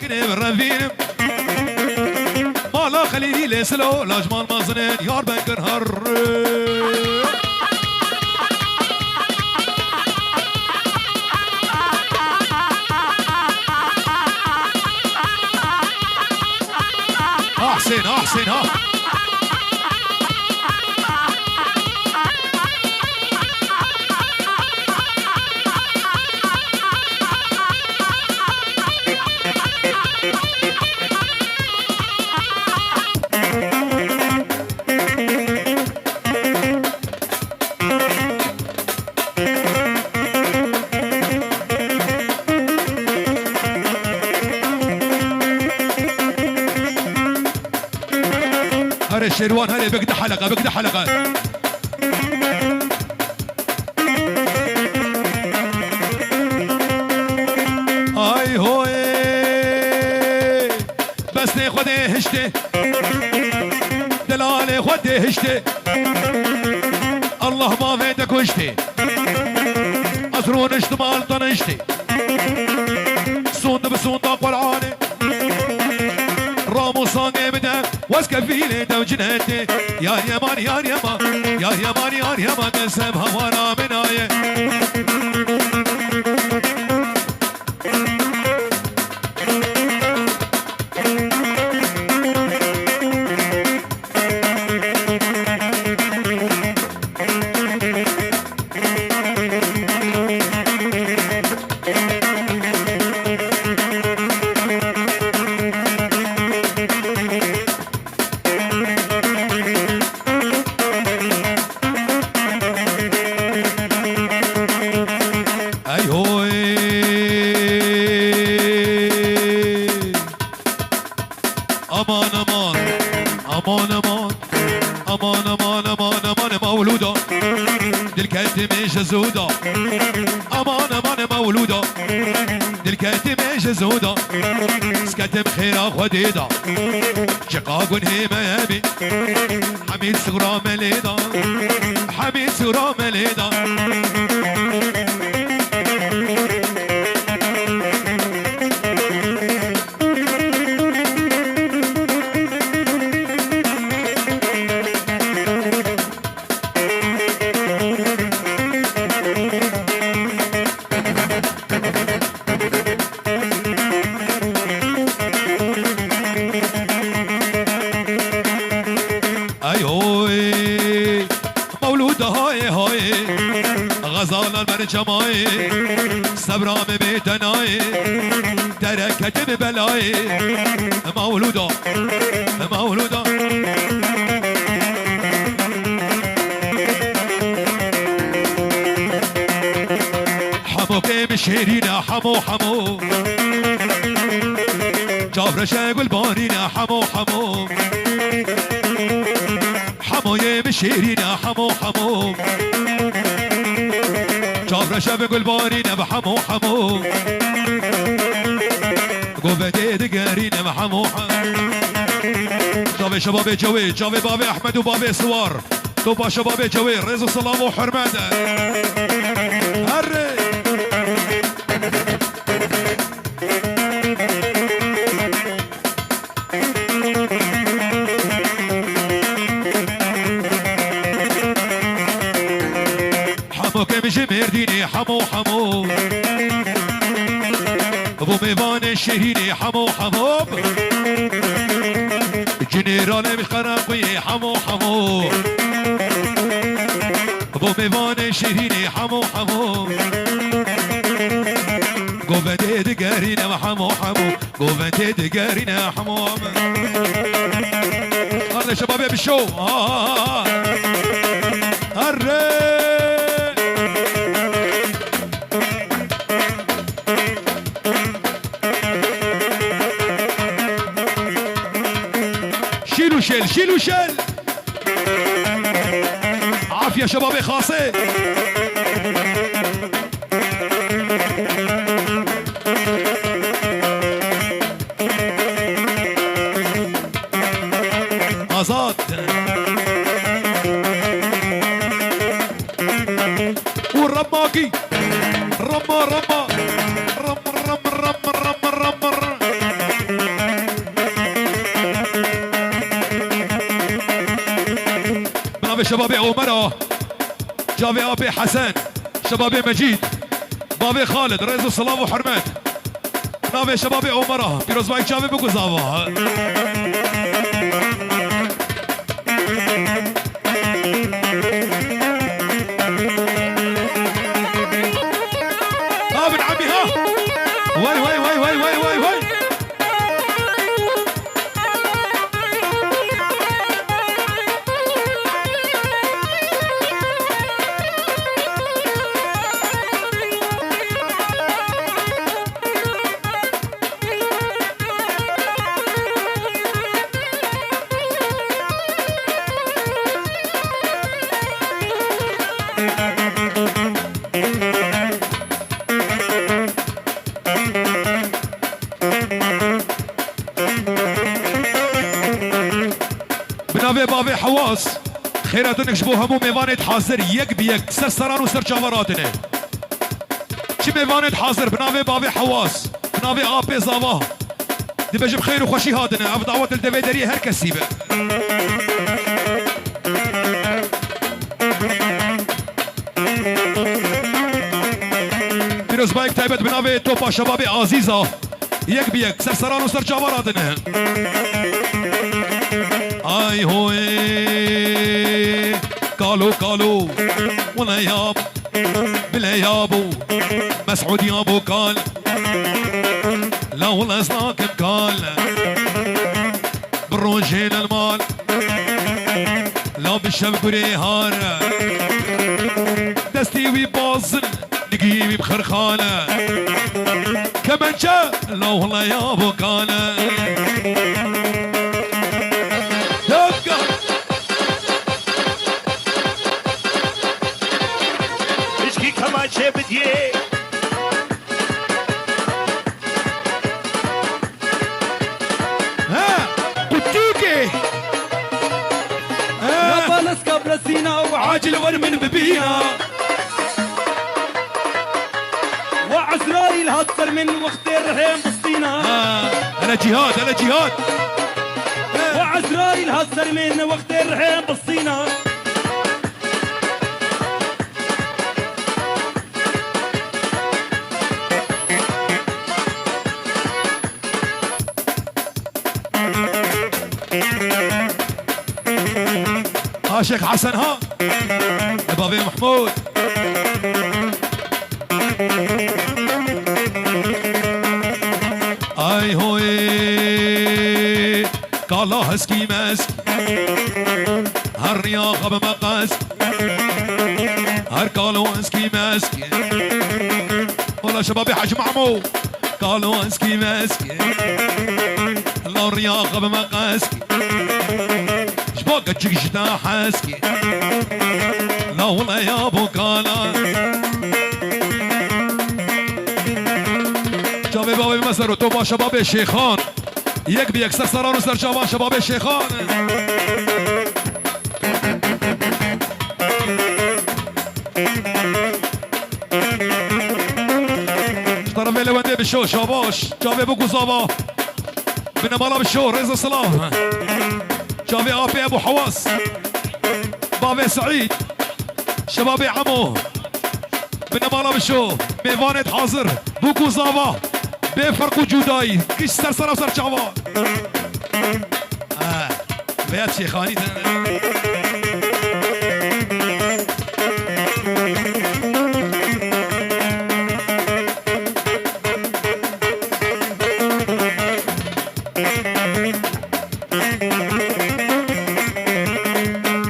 كني بالرفين مالا خليلي لسلو لاجمال مازنين يار بنكر هر حسين حسين ها هري الشيروان هري بقدر حلقة بقدر حلقة اي هوي بس ني خدي هشتي دلالي خدي هشتي الله ما فيدك وشتي أزرون اشتمال طنشتي صوند بصوند أقوى العاني رامو صاني بدأ واسكفيلي دو جنهتي يا يمان يا يمان يا يمان يا يمان قسم هوانا منايا زودا امان امان مولودا دلكتي مش زودا سكتم خيرا خديدا شقاق هي ميامي حميد صغرى مليدا حميد صغرى مليدا جماي صبرا ببيتناي تركت ببلاي مولودا مولودا حمو كيم شيرينا حمو حمو جابر شاقل بارينا حمو حمو حمو يم شيرينا حمو حمو جابر شبق البارين بحمو حمو قوبتي دقارين بحمو حمو جابي شبابي جوي جابي بابي احمد وبابي سوار توبا شبابي جوي رزق سلام وحرماده هري مرديني حمو حمو ابو ميوان الشهيني حمو حمو جنرال بالقراقي حمو حمو ابو ميوان الشهيني حمو حمو قوبتي دقارينا حمو حمو قوبتي دقارينا حمو هلا شباب بالشو هري شيلوا شيل عافية شبابي خاصة آزاد والرماكي رما رما رم رم رم رم رم شباب عمره جابي ابي حسن شباب مجيد بابي خالد رئيس السلام وحرمات نابي شباب عمره بيروز بايك جابي بكو زابا ابن عمي ها واي واي واي واي واي واي واي بنابي بابي حواس خيراتون اكشبو همو ميوانت حاضر يك بيك سر سران و سر جاوراتنه چی ميوانت حاضر بنابي بابي حواس بنابي آبي زاوا دي بجب خير و خوشي هاتنه اف دعوت الدوي داري هر کسی به پیروز بايك تايبت بنابي توپا شباب عزيزا يك بيك سر سران و سر جاوراتنه آي هوي قالوا قالوا ولا ياب بلا يابو مسعود يابو قال لا والله صاكم قال بالروجين المال لا بالشبك وريهار دستي ويباظن نقيبي بخرخانة كمان جاء لا والله يابو قال چه بدیه ها قدوكي نبالس قبل سينا عاجل ورمن ببينا وعزرائيل هتصر من وقت الرحيم بالصينا انا جهاد انا جهاد وعزرائيل هتصر من وقت الرحيم بالصينا عاشق حسن ها بابي محمود اي هوي قالا هسكي ماسك هالرياضة بمقاس هر قالوا هسكي ماسك والله شبابي حج معمو قالوا هسكي ماسك الله الرياضة بمقاس شباك جدا حاسكي لا والله يا ابو كالا جابي بابي مسر تو شباب الشيخان يك بيكسر سران وسر جوان شباب الشيخان طرف الوندي بالشو شاباش جابي بوكو صابا بنمالا بالشو رزق السلام جابي ابي ابو حواس بابي سعيد شبابي عمو بنمالا بالشو ميوانت حاضر بوكو صابا بفرق وجوداي كيش سر سر وسر جوان بيات شيخاني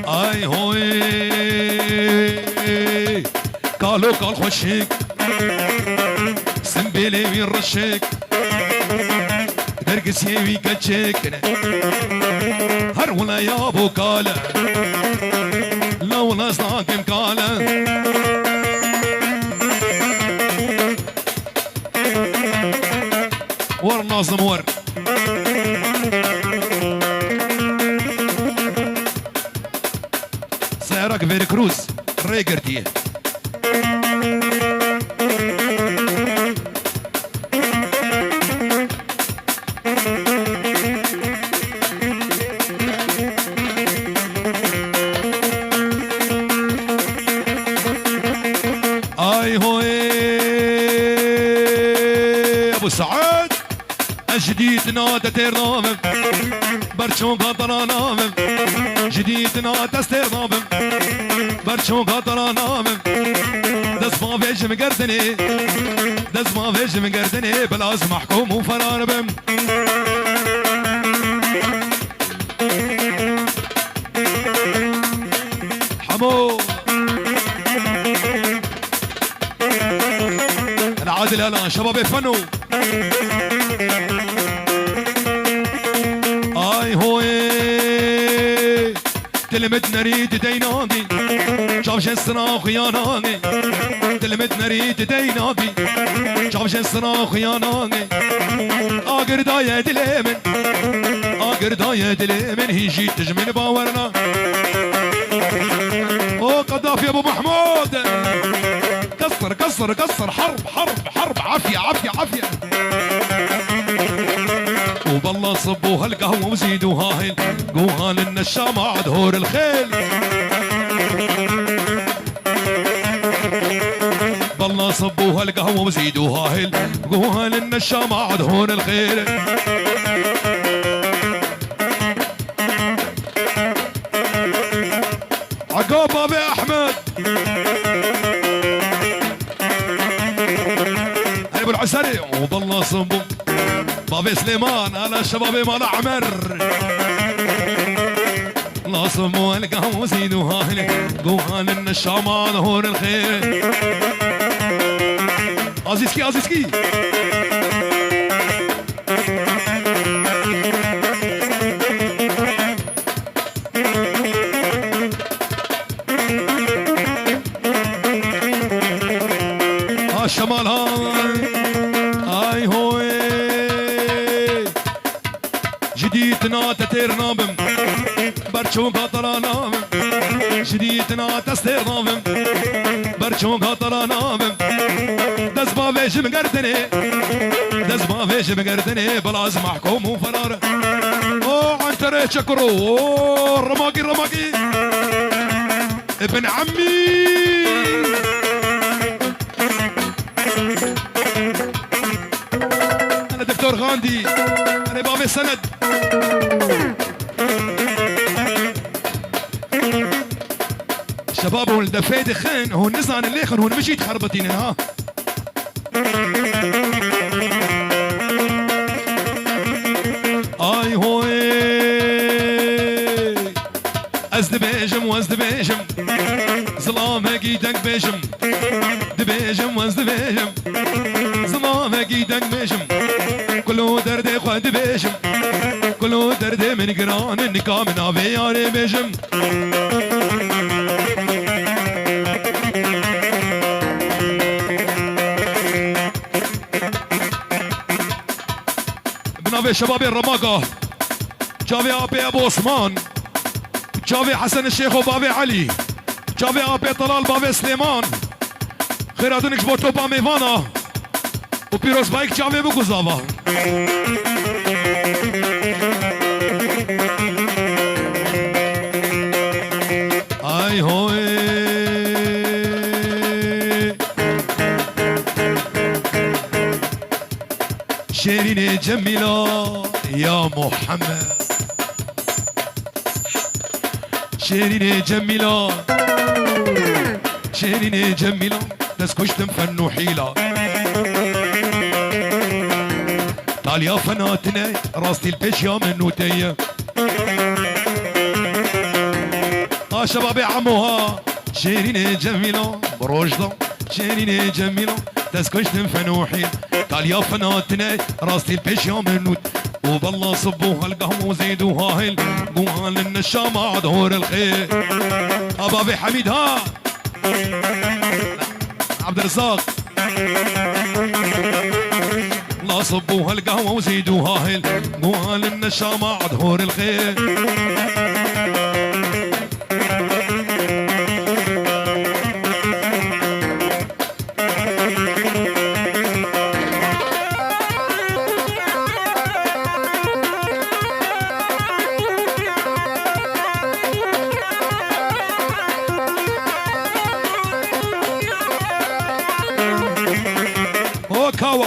اي هوي قالوا قال خوشيك سنبيلي وين رشيك درقس يوي قتشيك هر ولا يا ابو قال لا ولا صاقم قال ور ناظم ور سعرك فيركروز ريجرتي جديدنا تترنام برشون قطرانام جديدنا تسترنام برشون قطرانام دس ما فيش مقردني دس ما فيش مقردني بلاز محكوم وفرار بم حمو العادل الان شباب فنو اي هوي تلمت نريد ديناقي شافش الصراخ يا ناقي تلمت نريد ديناقي شافش الصراخ يا ناقي اقر داية دليمن اقر داية دليمن هي جيت تجمن باورنا او قذافي ابو محمود كسر كسر كسر حرب حرب حرب عافية عافية عافية وبالله صبوا هالقهوة وزيدوا هاهل قوهان النشامة عدهور الخيل بالله صبوا هالقهوة وزيدوا هاهل قوهان النشامة عدهور الخيل عقاب ابي احمد ابو العسري وبالله صبوا بابي سليمان على شبابي مال عمر لا صبوا القهوة وزيدوا هاهل قوهان النشامة ظهور الخير عزيزكي عزيزكي الشمال هاي هوي جديدنا تترنا بم برشو قطرانا بم جديدنا تسترنا بم برشو قطرانا بم دزما فيش مقردني دزما فيش مقردني بلاز محكوم وفرار او عنتري شكرو او رماقي رماقي ابن عمي انا دكتور غاندي انا بابي سند شباب ولد فايد خان هو نزعن الليخن هو مشيت خربتين ها اي هوي ازد بيجم وازد بيجم ظلام اكيدك بيجم دبيجم وازد بيجم ظلام اكيدك بيجم كله درد خد بيجم كله درد من قران النكام نافي ياري بيجم بنافي شبابي الرماقة جافي ابي ابو عثمان جافي حسن الشيخ وبابي علي جافي ابي طلال بابي سليمان خيراتونك بوتو بامي فانا وبيروس بايك جافي بوكوزافا اي هوي شيرين جميلة يا محمد شيرين جميلة شيرين جميلة نسكش تنفن وحيلة تعال يا فناتنا راستي البيش يا منوتية شبابي عموها شيرين جميلة بروجدة شيرين جميلة تسكش تنفن وحيلة تعال يا فناتنا راستي البيش يا منوت وبالله صبوها القهوة وزيدوها هل قوها للنشامة ظهور الخير أبابي حميد ها عبد الرزاق لا صبوها القهوة وزيدوها هل قوها للنشامة ظهور الخير كاوا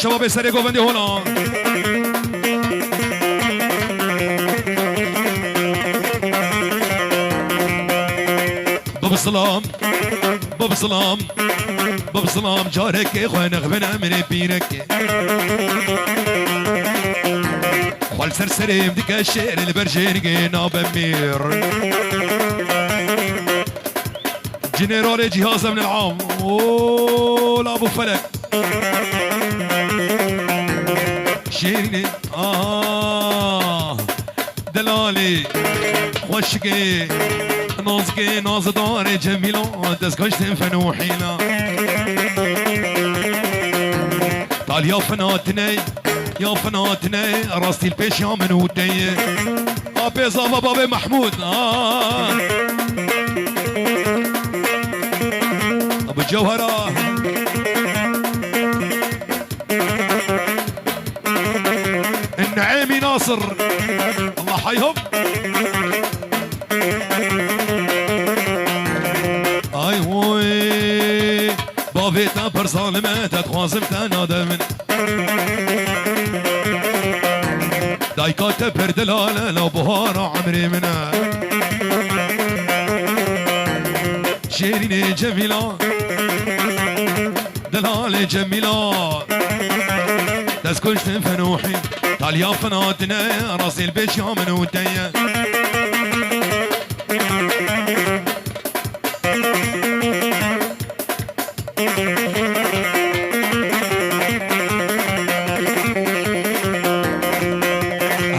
شباب سري قوفندي هنا باب السلام باب السلام باب السلام جارك يا خويا نغبنا من بينك خوال سرسري بدك الشعر البرجين ناب امير جنرال جهاز من العام اوه ابو فلك شيرني دلالي خوشكي نازكي ناز دار جميلة دزكشتن فنوحينا قال يا فناتني يا فناتني راستي البيش يا من ودي ابي زابا بابي محمود ابو جوهره النعيمي ناصر الله حيهم اي وي بابي تابر ظالمة تخوازم تنادمن دايكا تبر دلالة لو بهار عمري منا شيرين جميلة دلالة جميلة تسكنش فنوحي قال يا فناتنا راسي البيش يا من ودية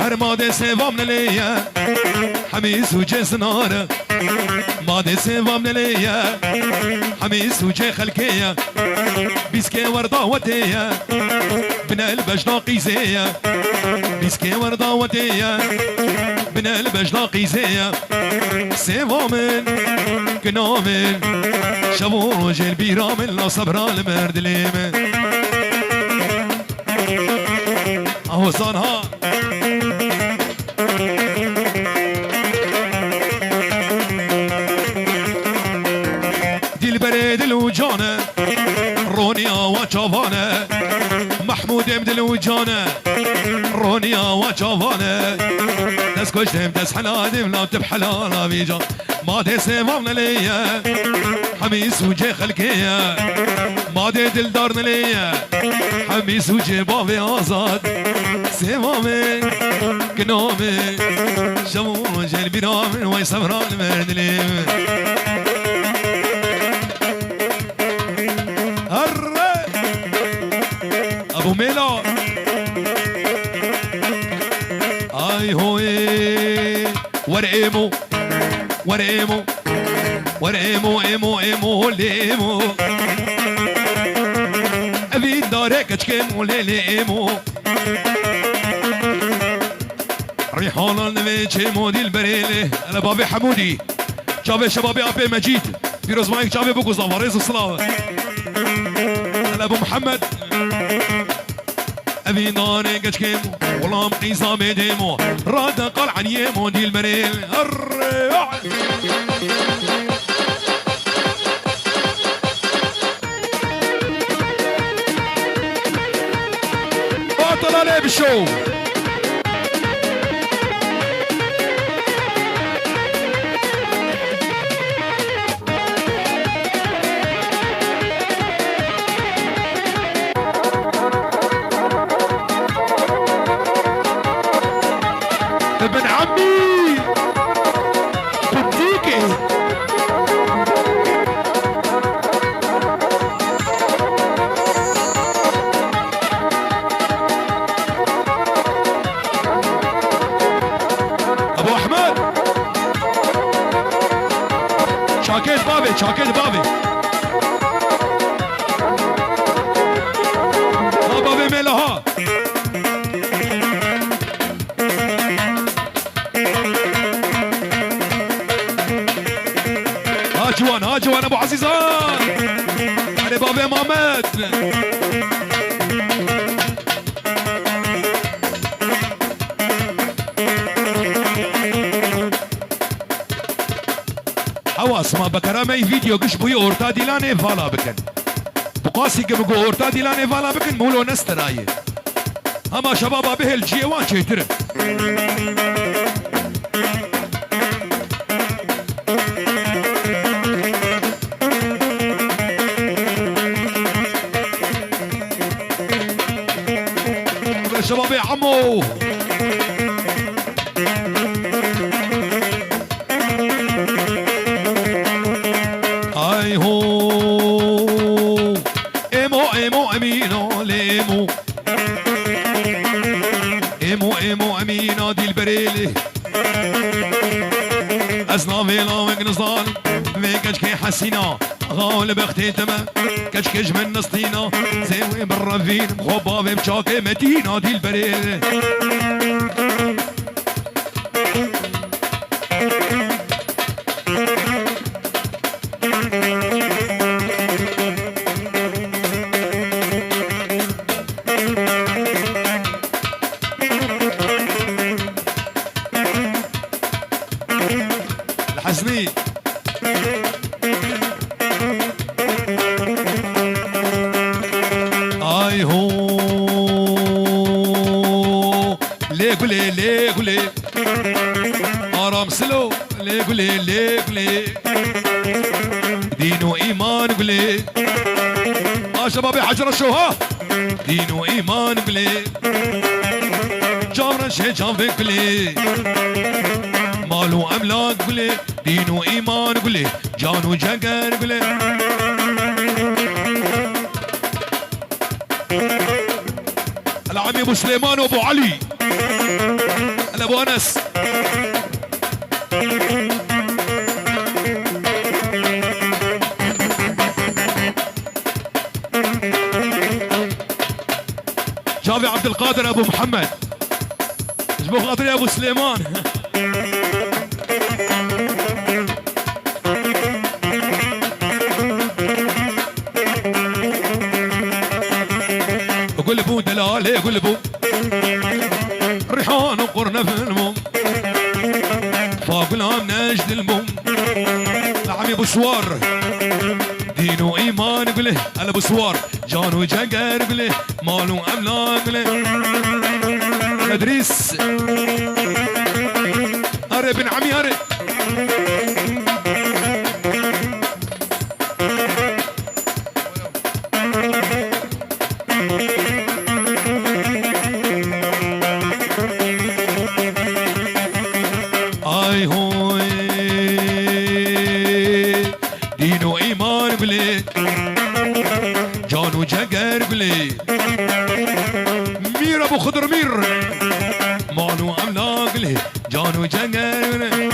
هر ماده سوام نليه حميس وجه سناره ماده سوام نليه حميس وجه خلكيه بيسكي ورده وديه بن البجناقي زيه بيسكي ورده وديه بن البجناقي زيه سوامن كنامن شابو رجل بيرامن لا صبر المرد ليمن اهو صانها دي البريد الوجانه رونيا وجافانه محمود امد الوجانه رونيا وجافانه دس كشتم دس حلادم لا تبحلالا بيجا ما دي سيفامنا ليا حميس وجه خلقية ما دي دلدارنا ليا حميس وجه بابي آزاد سيفامي كنامي شمو وجه البرامن وي صبران مردليم ابو ميلا اي هوي ورقيمو ورقيمو ورقيمو ايمو ايمو ليمو ابي دارك اشكيمو ليمو ريحان النبي مودي البريلي انا بابي حمودي شافي شبابي ابي مجيد فيروز مايك شافي بوكو زافاريز الصلاة انا ابو محمد ابي ناري كشكيمو والله مقيسة ميديمو راد قال عن يمو دي المريل باطل عليه بالشو ابن عمي بديكي ابو احمد شاكيت بابي شاكيت بابي بابي ميلها هاجوان ابو عزيزان علي بابي محمد حواس ما بكرامي فيديو قش بوي اورتا ديلاني فالا بكن قاسي قبقور تادي لاني فالا بكن مولو نستراي اما شبابا به الجيوان شيتر شباب يا عمو اي هو ايمو ايمو امينو ليمو ايمو ايمو امينو دي البريلي ازنافي لا نصدان فيكش كي حسينا غالب اختي تمام كشكش من نسطينا زيوي بالرفين خبابي بشاكي متينا دي البريل الحزني اي هو ليقولي ليقولي ارام سلو ليقولي ليقولي دين وايمان قولي شبابي حجر ها دين وايمان قولي جامرا شي جام قولي مالو املاك قولي دين وايمان قولي جان وجقر قولي العمي ابو سليمان وابو علي ابو انس شافي عبد القادر ابو محمد اجبو خاطري يا ابو سليمان قلبو دلالي قلبو ريحان وقرنا في الموم فاقنا نجد الموم العمي ابو سوار دين وايمان قله على ابو سوار جان وجقر قله مال واملاك قله ادريس هري بن عمي هري اي هوي دين وايمان قله جان وجقر قله مير ابو خضر مير مال واملاك قله جان وجقر قله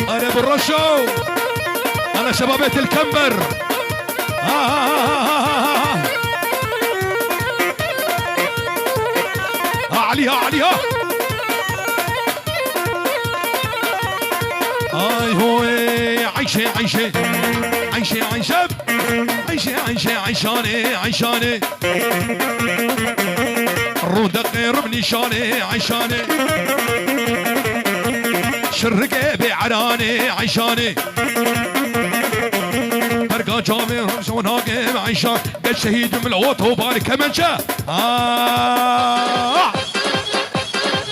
انا ابو الرشو انا شبابيه الكمبر عليها عليها اي هوي عيشه عيشه عيشه عيشه عيشه عيشه عيشاني عيشاني الرودق ربني شاني عيشاني شرقه بعراني عيشاني فرقا جامي شون هاقم عيشان قد شهيد من العوط وبارك كمان شا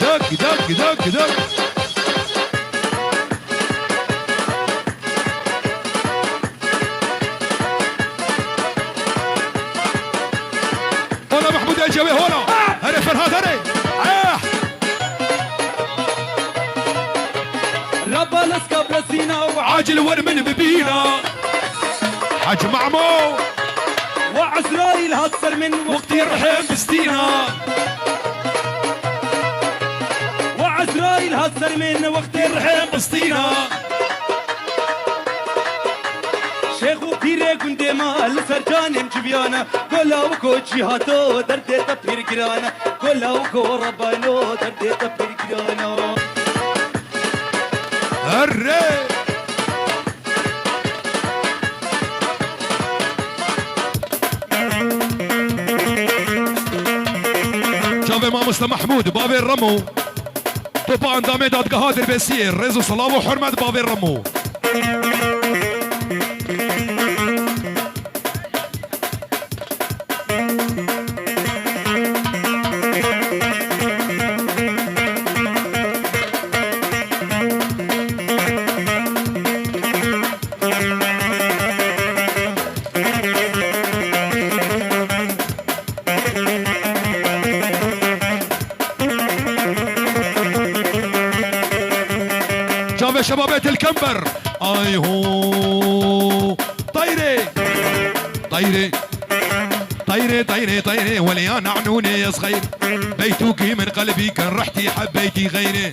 دق دق دق دق هنا محمود الجوي هنا هري فرهاد هري ربا لسكب لسينا عاجل ورمن ببينا حج معمو وعسرائيل هتصر من وقت يرحم بستينا وعسرائيل هتصر من وقت الرحم بستينا شيخ وبيري كنت مال سرجان مجبيانا كلا وكو جهاتو دردي تبير كرانا كلا وكو ربانو دردي تبير كرانا هري شوفي ما مسلم محمود بابي الرمو طوبان دامي داد قهادر بسير رزو صلاة وحرمة بابي الرمو شباب شبابات الكمبر اي هو طيري طيري طيري طيري طيري وليان عنوني يا صغير بيتوكي من قلبي كان رحتي حبيتي غيري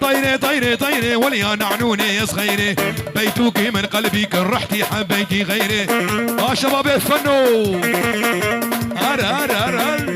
طيري طيري طيري وليان عنوني يا صغيري بيتوكي من قلبي كان رحتي حبيتي غيري شباب الفنو هر هر هر هر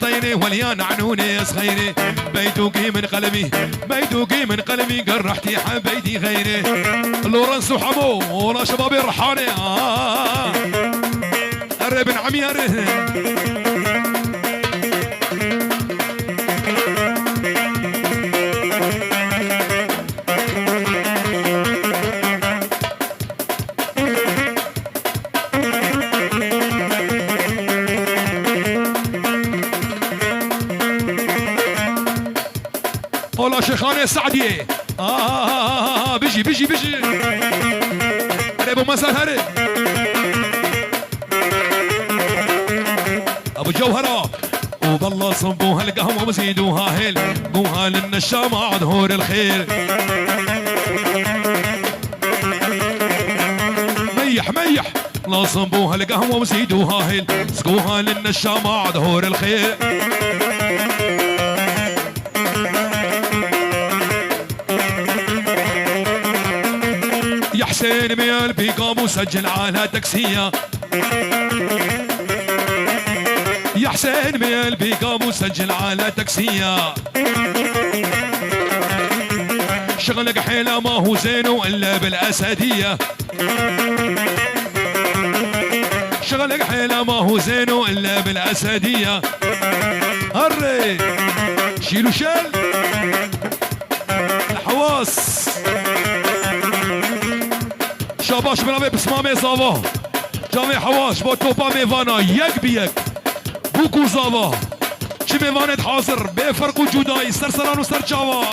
طيري وليان عنوني يا صغيري بيتوكي من قلبي بيتوكي من قلبي قرحتي حبيتي غيري لورنس وحمو ولا شبابي الرحاني قرب عمي ولا شيخاني السعدية بيجي بيجي بيجي ابو مسار هرب ابو جوهرة وبالله صبوها القهوة وزيدوها هيل قوها للنشامة ظهور الخير ميح ميح لا صبوها القهوة وزيدوها هيل سقوها للنشامة ظهور الخير يا حسين ميال بيقام وسجل على تاكسية يا حسين ميال بيقام وسجل على تاكسية شغلك حيلة ما هو زين الا بالاسدية شغلك حيلة ما هو زين الا بالاسدية هري شيلو شيل الحواس شاباش بنامي بسمامي زاوا جامي حواش با توبا ميوانا يك بيك بوكو زاوا چي ميوانت حاضر بفرق و جداي سرسران و سرچاوا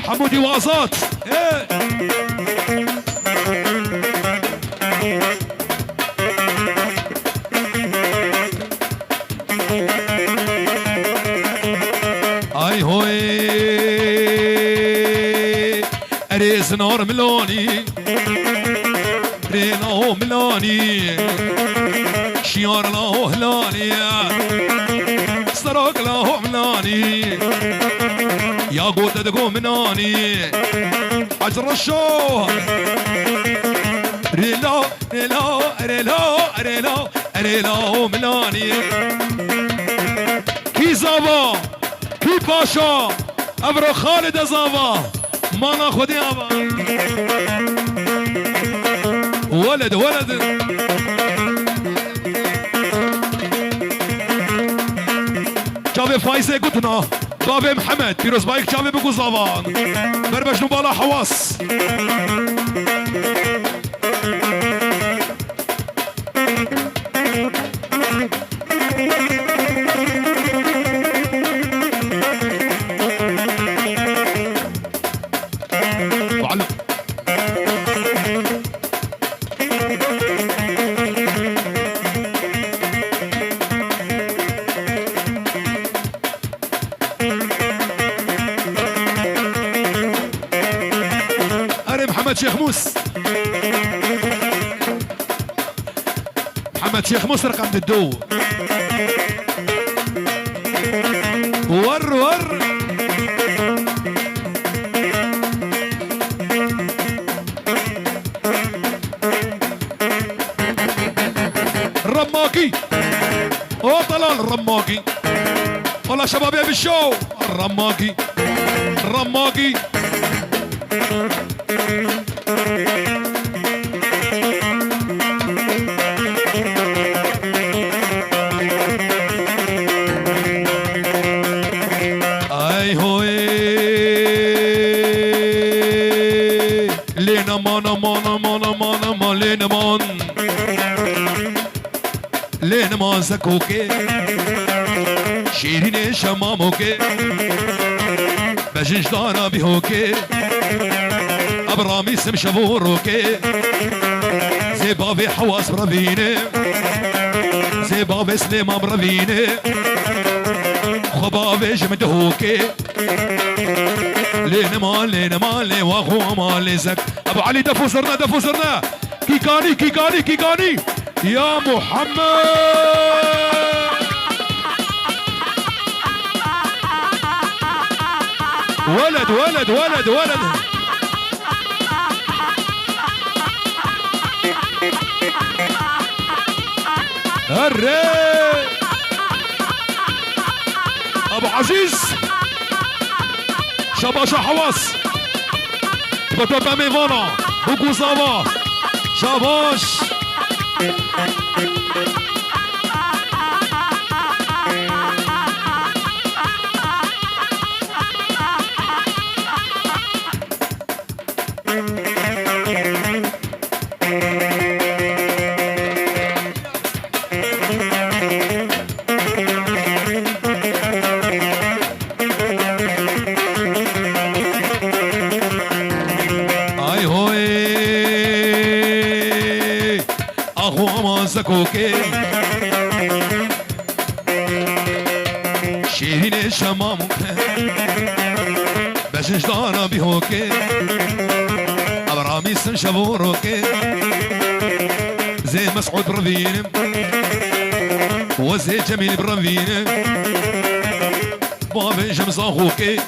حمودي وازات اي هوي اريز نار ملوني ريناو ملوني شيار لاهو هلاني سراق لاهو ملاني يا قوت تقوم مناني حجر الشو ريلو ريلو ريلو ريلو ريلو ملاني كي زابا كي باشا ابرو خالد زابا ما ناخذ يابا ولد ولد جابي فايزه قطنا بابي محمد بيروز بايك جابي بقو زابان بربش نبالا حواس وعلم محمد شيخ موس محمد شيخ مسرق عند الدو ور الرماقي او طلال الرماقي والله شباب يا بالشو الرماقي اي هوي لينا مانا لين ما زكوكي شيرين شماموكي بجنج دارا بيهوكي ابرامي سم شبوروكي زيبا في حواس برافيني زيبا في سليمان برافيني خبا في جمدهوكي لين مالي واخو مالي زك ابو علي دفو زرنا كيكاني يا محمد ولد هري ابو عزيز شباشا حواس بطبع ميفانا بوكو صباح شباش زكوكي شيرين شمامك بجنج دارا بيهوكي ابرامي سن شبوروكي زي مسعود برافين وزي جميل برافين بابي جمز اخوكي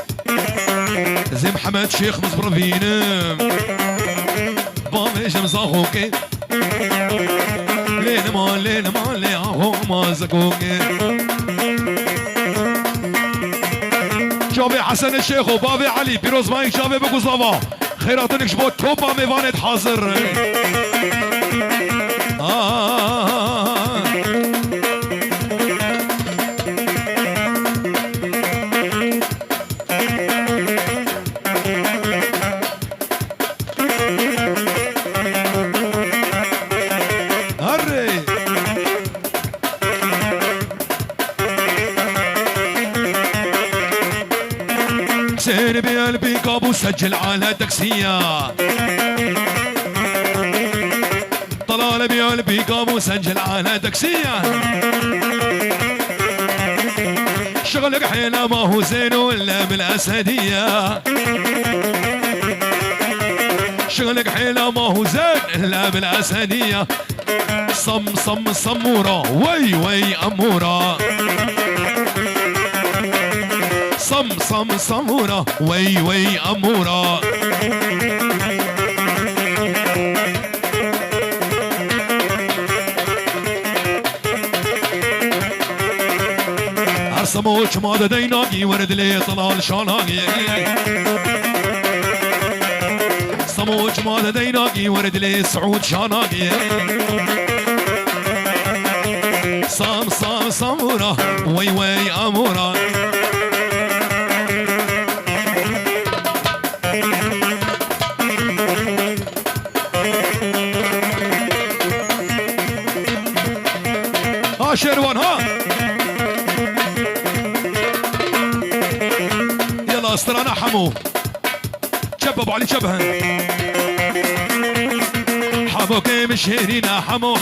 زي محمد شيخ مزبرافين بابي جمز اخوكي لين مالي اهو ما زكوكي جابي حسن الشيخ وبابي علي بيروز مايك جابي بقوزافا خيراتك جبوت توبا ميفانت حاضر حسين بقلبي قابو سجل على تاكسية طلال بقلبي قابو سجل على تاكسية شغلك حيلة ما هو زين ولا بالأسدية شغلك حيلة ما هو زين إلا بالأسدية صمورة وي أمورة صمورة وي أمورة عرسموش ماذا ديناقي ورد لي طلال شاناقي صموش ماذا ديناقي ورد لي سعود شاناقي صمورة وي أمورة شيروان ها يلا استرانا حمو شبب علي شبها حمو كيم شهرينا حمو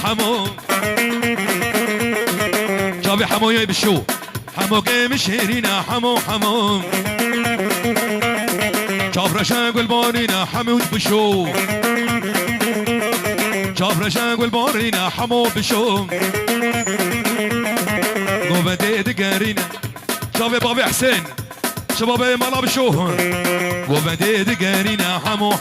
جابي حمو يا بشو حمو كيم شهرينا حمو جاب رشاق البانينا حمود بشو شافرشان والبورينا حمو بشوم قوبتي دقارينا شافي بابي حسين شبابي مالا بشوم قوبتي دقارينا حمو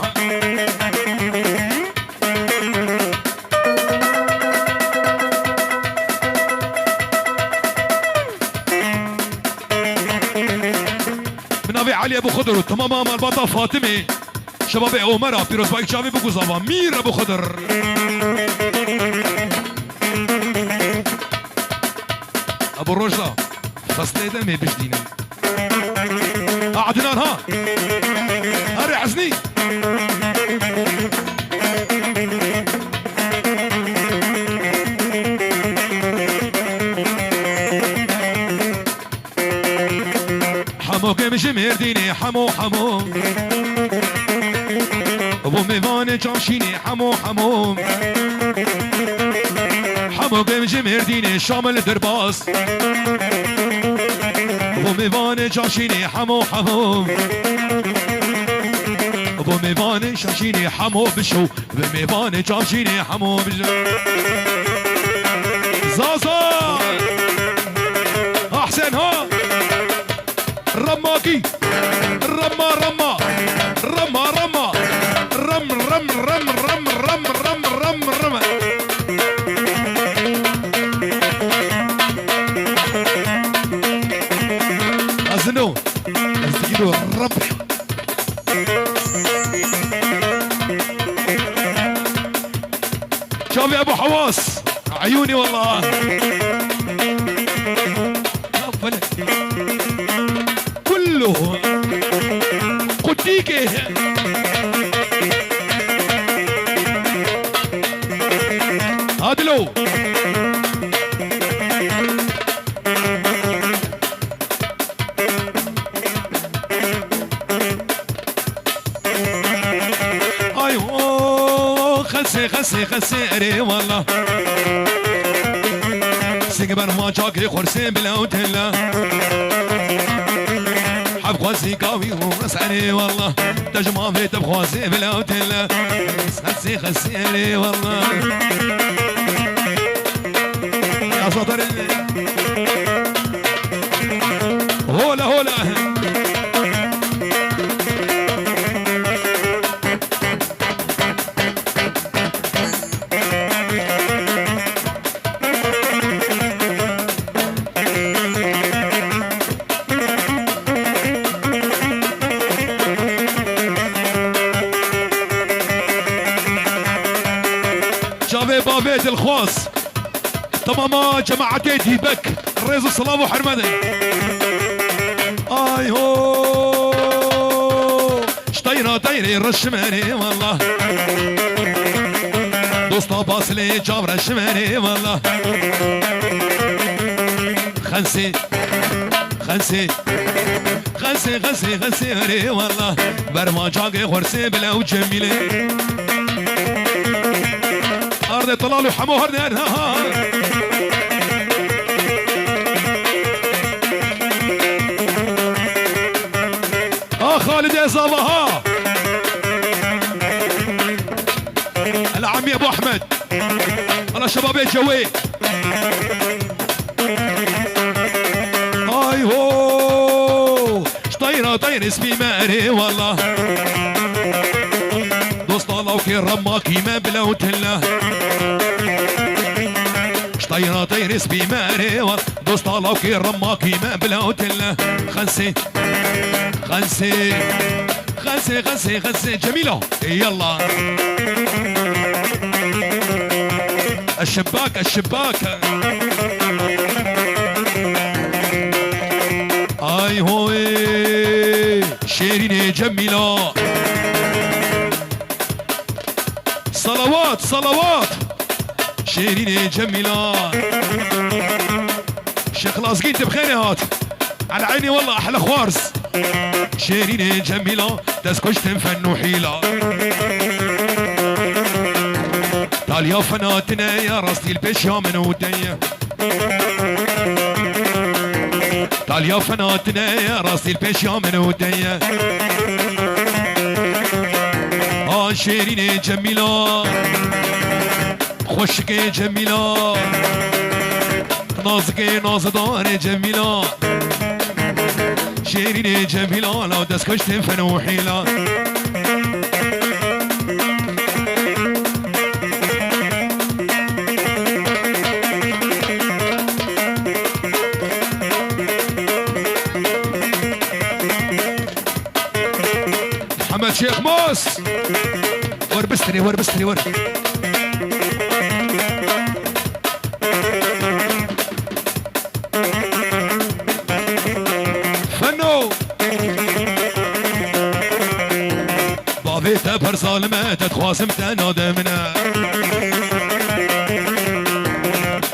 من ابي علي ابو خضر تماما مال بطا فاطمه شبابي عمر بيروز بايك شافي بوكو زابا مير ابو خضر ابو الرجله فصل دمي بجدينا عدنان ها هاري عزني حمو كمش مرديني حمو حمو ابو ميوان جامشيني حمو حمو حمو كمش مرديني شامل درباس ابو ميوان جامشيني حمو حمو ابو ميوان جامشيني حمو بشو ابو ميوان جامشيني حمو بشو زازا احسن ها رماكي رما رما رما رما رم رم رم رم رم رم رم رم أزنو أزنو رب شوفي أبو حواس عيوني والله كله قديكي هادلو ايوه خسي خسي خسي اري والله سيقبر ما جاكي خرسين بلا وتلا حب خوازي قوي ومسعني والله تجمع في تبخوازي بلا وتلا خسي خسي اري والله يا صدر هولا هولا جابي بابيت الخواص تماما جماعتي ديبك الرئيس الصلاة وحرمدي اي هو شطيرة طيري الرشماني والله دوستا باصلي جابر الشماني والله خنسي خنسي خنسي خنسي خنسي هري والله برما جاقي خرسي بلا وجميلي أرضي طلالي حمو هردان ها خالد يا زابا ها العمي ابو احمد انا شباب الجوي اي هو شطيره طير اسمي ماري والله دوست الله كي رماكي ما بلا وتلا شطيره طير اسمي ماري والله دوست الله كي رماكي ما بلا وتلا خنسي خنسي خنسي خنسي خنسي جميلة يلا الشباك الشباك اي هوي شيرين جميلة صلوات صلوات شيرين جميلة شيخ لازقين تبخيني هات على عيني والله احلى خوارز شيرين جميلة تسكش تنفن وحيلة تعال يا فناتنا يا راسي البشا من ودية تعال يا فناتنا يا راسي البشا من ودية شيرين جميلة خوشك جميلة نازك نازدار جميلة شيرين جميلة لو دست كشت فنوحيلة محمد شيخ موس وربستني وربستني ور فنو بابيتا برسالمة تتخواسم تنادمنا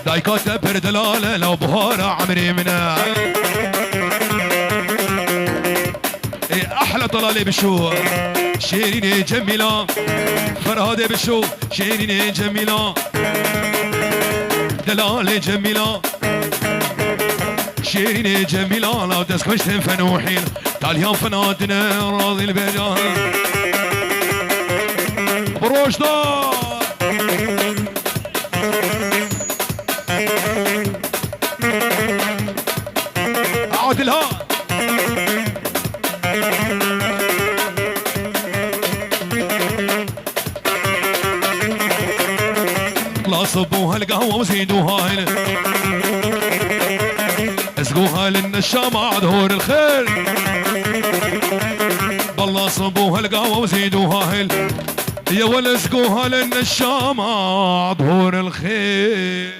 دايكات بردلالة لو بهارة عمري منا احلى طلالي بشو شيرين جميلة فرهادة بشو شيرين جميلة دلالة جميلة شيرين جميلة لو دسكوش فنوحين تاليان فنادنا راضي البجاه بروش دار عادلها لا صبوها القهوة وزيدوها هنا اسقوها للنشام عدهور الخير بالله صبوها القهوة وزيدوها هنا يا ولا اسقوها للنشام عدهور الخير